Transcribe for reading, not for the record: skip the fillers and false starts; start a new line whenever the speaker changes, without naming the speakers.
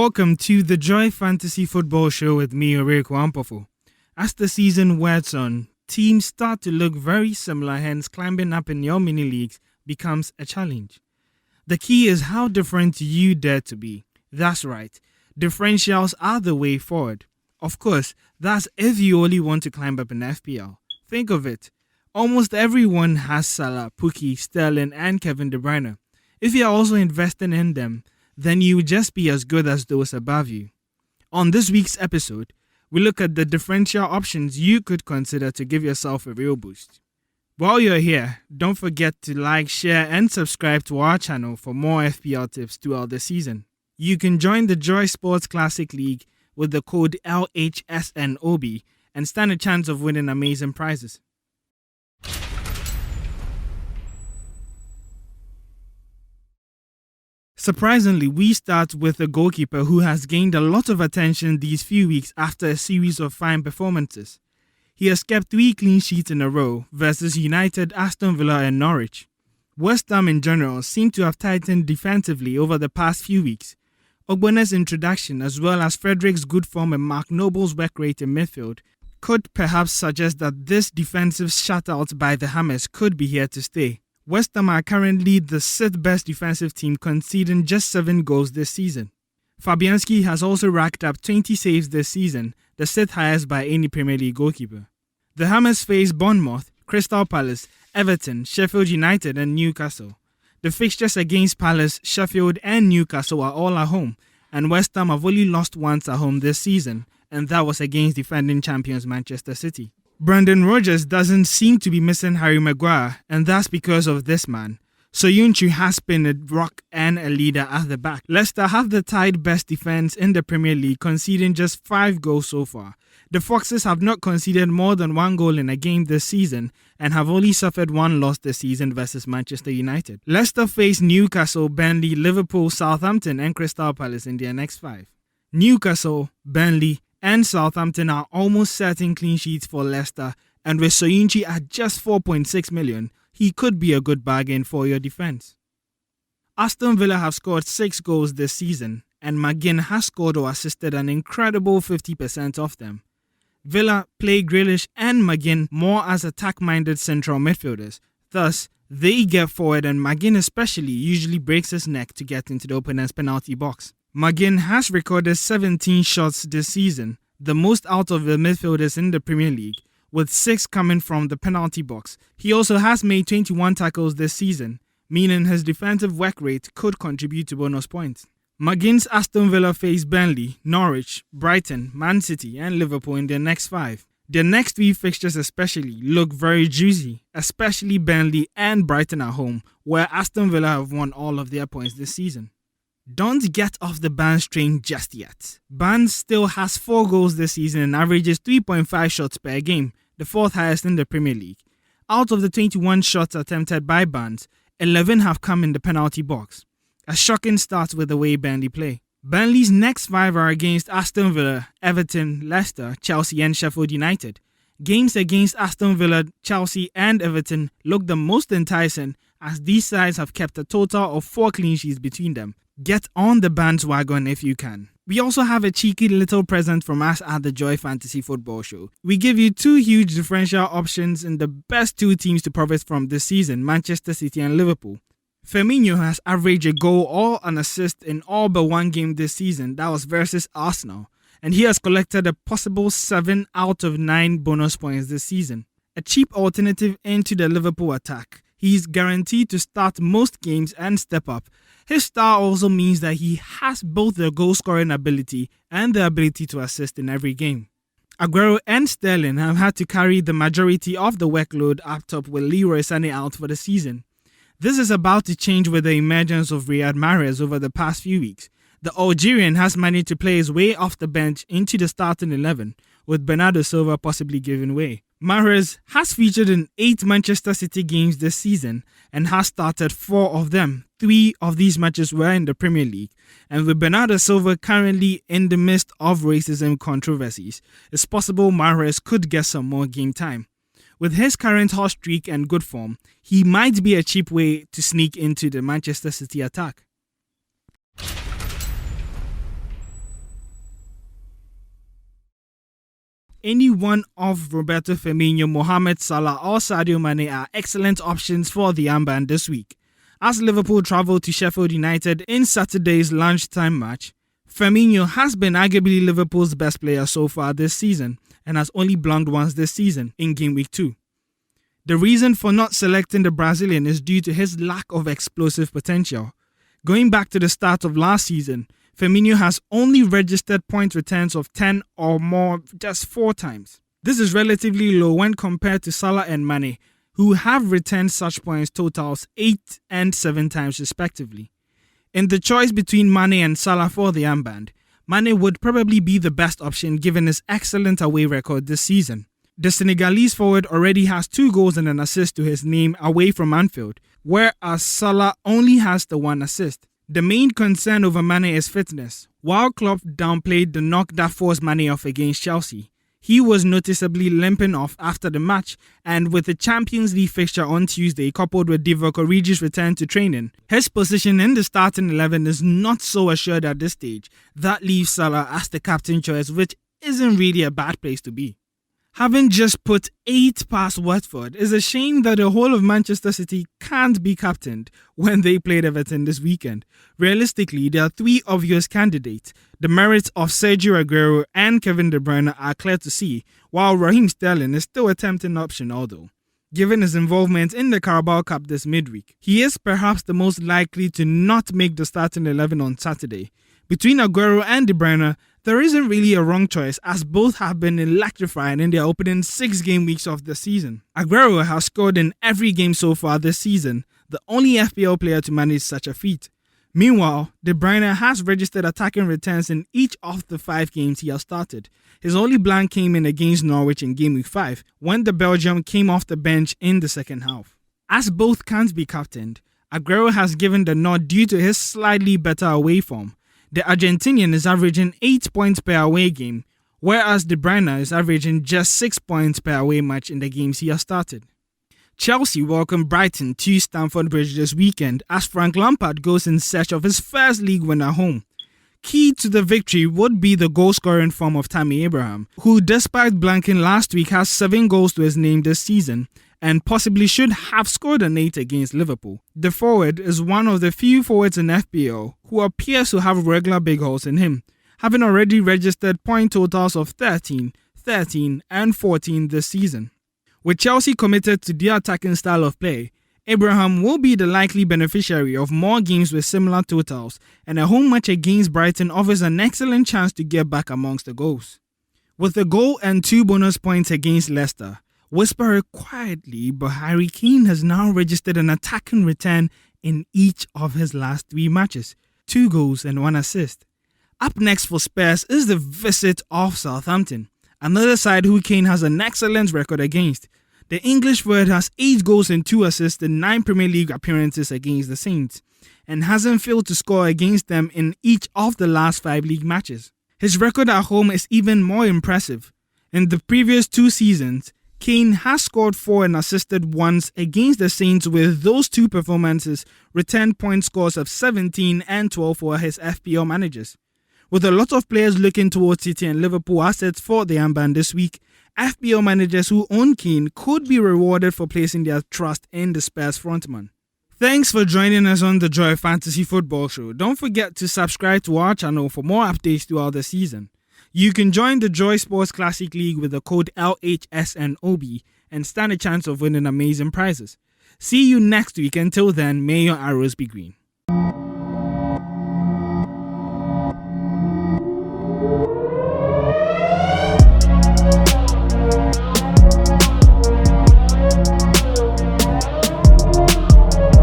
Welcome to the Joy Fantasy Football Show with me, Owuraku Ampofo. As the season wears on, teams start to look very similar, hence climbing up in your mini leagues becomes a challenge. The key is how different you dare to be. That's right, differentials are the way forward. Of course, that's if you only want to climb up in FPL. Think of it. Almost everyone has Salah, Pukki, Sterling and Kevin De Bruyne. If you are also investing in them, then you will just be as good as those above you. On this week's episode, we look at the differential options you could consider to give yourself a real boost. While you're here, don't forget to like, share and subscribe to our channel for more FPL tips throughout the season. You can join the Joy Sports Classic League with the code lhsnob and stand a chance of winning amazing prizes. Surprisingly, we start with a goalkeeper who has gained a lot of attention these few weeks after a series of fine performances. He has kept 3 clean sheets in a row versus United, Aston Villa and Norwich. West Ham in general seem to have tightened defensively over the past few weeks. Ogbone's introduction as well as Frederick's good form and Mark Noble's work rate in midfield could perhaps suggest that this defensive shutout by the Hammers could be here to stay. West Ham are currently the 6th best defensive team, conceding just 7 goals this season. Fabianski has also racked up 20 saves this season, the 6th highest by any Premier League goalkeeper. The Hammers face Bournemouth, Crystal Palace, Everton, Sheffield United and Newcastle. The fixtures against Palace, Sheffield and Newcastle are all at home, and West Ham have only lost once at home this season, and that was against defending champions Manchester City. Brendan Rodgers doesn't seem to be missing Harry Maguire, and that's because of this man. Soyuncu has been a rock and a leader at the back. Leicester have the tied best defense in the Premier League, conceding just 5 goals so far. The Foxes have not conceded more than 1 goal in a game this season and have only suffered 1 loss this season versus Manchester United. Leicester face Newcastle, Burnley, Liverpool, Southampton and Crystal Palace in their next 5. Newcastle, Burnley and Southampton are almost certain clean sheets for Leicester, and with Soyuncu at just 4.6 million, he could be a good bargain for your defense. Aston Villa have scored 6 goals this season, and McGinn has scored or assisted an incredible 50% of them. Villa play Grealish and McGinn more as attack-minded central midfielders, thus they get forward and McGinn especially usually breaks his neck to get into the opponent's penalty box. McGinn has recorded 17 shots this season, the most out of the midfielders in the Premier League, with 6 coming from the penalty box. He also has made 21 tackles this season, meaning his defensive work rate could contribute to bonus points. McGinn's Aston Villa face Burnley, Norwich, Brighton, Man City and Liverpool in their next 5. Their next 3 fixtures especially look very juicy, especially Burnley and Brighton at home, where Aston Villa have won all of their points this season. Don't get off the Barnes train just yet. Barnes still has 4 goals this season and averages 3.5 shots per game, the 4th highest in the Premier League. Out of the 21 shots attempted by Barnes, 11 have come in the penalty box. A shocking start with the way Burnley play. Burnley's next 5 are against Aston Villa, Everton, Leicester, Chelsea and Sheffield United. Games against Aston Villa, Chelsea and Everton look the most enticing, as these sides have kept a total of 4 clean sheets between them. Get on the bandwagon if you can. We also have a cheeky little present from us at the Joy Fantasy Football Show. We give you 2 huge differential options in the best 2 teams to profit from this season, Manchester City and Liverpool. Firmino has averaged a goal or an assist in all but 1 game this season, that was versus Arsenal, and he has collected a possible 7 out of 9 bonus points this season. A cheap alternative into the Liverpool attack. He is guaranteed to start most games and step up. His star also means that he has both the goal scoring ability and the ability to assist in every game. Aguero and Sterling have had to carry the majority of the workload up top with Leroy Sané out for the season. This is about to change with the emergence of Riyad Mahrez over the past few weeks. The Algerian has managed to play his way off the bench into the starting 11, with Bernardo Silva possibly giving way. Mahrez has featured in 8 Manchester City games this season and has started 4 of them. 3 of these matches were in the Premier League, and with Bernardo Silva currently in the midst of racism controversies, it's possible Mahrez could get some more game time. With his current hot streak and good form, he might be a cheap way to sneak into the Manchester City attack. any one of Roberto Firmino, Mohamed Salah or Sadio Mane are excellent options for the armband this week. As Liverpool travel to Sheffield United in Saturday's lunchtime match, Firmino has been arguably Liverpool's best player so far this season and has only blanked once this season in Gameweek 2. The reason for not selecting the Brazilian is due to his lack of explosive potential. Going back to the start of last season, Firmino has only registered point returns of 10 or more just 4 times. This is relatively low when compared to Salah and Mane, who have returned such points totals 8 and 7 times respectively. In the choice between Mane and Salah for the armband, Mane would probably be the best option given his excellent away record this season. The Senegalese forward already has 2 goals and an assist to his name away from Anfield, whereas Salah only has the 1 assist. The main concern over Mane is fitness. While Klopp downplayed the knock that forced Mane off against Chelsea, he was noticeably limping off after the match, and with the Champions League fixture on Tuesday coupled with Divock Origi's return to training, his position in the starting 11 is not so assured at this stage. That leaves Salah as the captain choice, which isn't really a bad place to be. Having just put 8 past Watford, it's a shame that the whole of Manchester City can't be captained when they played Everton this weekend. Realistically, there are 3 obvious candidates. The merits of Sergio Aguero and Kevin De Bruyne are clear to see, while Raheem Sterling is still a tempting option although. Given his involvement in the Carabao Cup this midweek, he is perhaps the most likely to not make the starting 11 on Saturday. Between Aguero and De Bruyne, there isn't really a wrong choice as both have been electrifying in their opening 6 game weeks of the season. Aguero has scored in every game so far this season, the only FPL player to manage such a feat. Meanwhile, De Bruyne has registered attacking returns in each of the 5 games he has started. His only blank came in against Norwich in Game Week 5 when the Belgium came off the bench in the second half. As both can't be captained, Aguero has given the nod due to his slightly better away form. The Argentinian is averaging 8 points per away game, whereas De Bruyne is averaging just 6 points per away match in the games he has started. Chelsea welcome Brighton to Stamford Bridge this weekend as Frank Lampard goes in search of his first league win at home. Key to the victory would be the goal-scoring form of Tammy Abraham, who despite blanking last week has 7 goals to his name this season and possibly should have scored an 8 against Liverpool. The forward is one of the few forwards in FPL who appears to have regular big holes in him, having already registered point totals of 13, 13 and 14 this season. With Chelsea committed to their attacking style of play, Abraham will be the likely beneficiary of more games with similar totals, and a home match against Brighton offers an excellent chance to get back amongst the goals. With a goal and 2 bonus points against Leicester, whisper it quietly, but Harry Kane has now registered an attacking return in each of his last 3 matches, 2 goals and 1 assist. Up next for Spurs is the visit of Southampton, another side who Kane has an excellent record against. The English forward has 8 goals and 2 assists in 9 Premier League appearances against the Saints, and hasn't failed to score against them in each of the last 5 league matches. His record at home is even more impressive. In the previous 2 seasons, Kane has scored 4 and assisted once against the Saints, with those 2 performances returned point scores of 17 and 12 for his FPL managers. With a lot of players looking towards City and Liverpool assets for the armband this week, FPL managers who own Kane could be rewarded for placing their trust in the Spurs frontman. Thanks for joining us on the Joy Fantasy Football Show. Don't forget to subscribe to our channel for more updates throughout the season. You can join the Joy Sports Classic League with the code LHSNOB and stand a chance of winning amazing prizes. See you next week. Until then, may your arrows be green.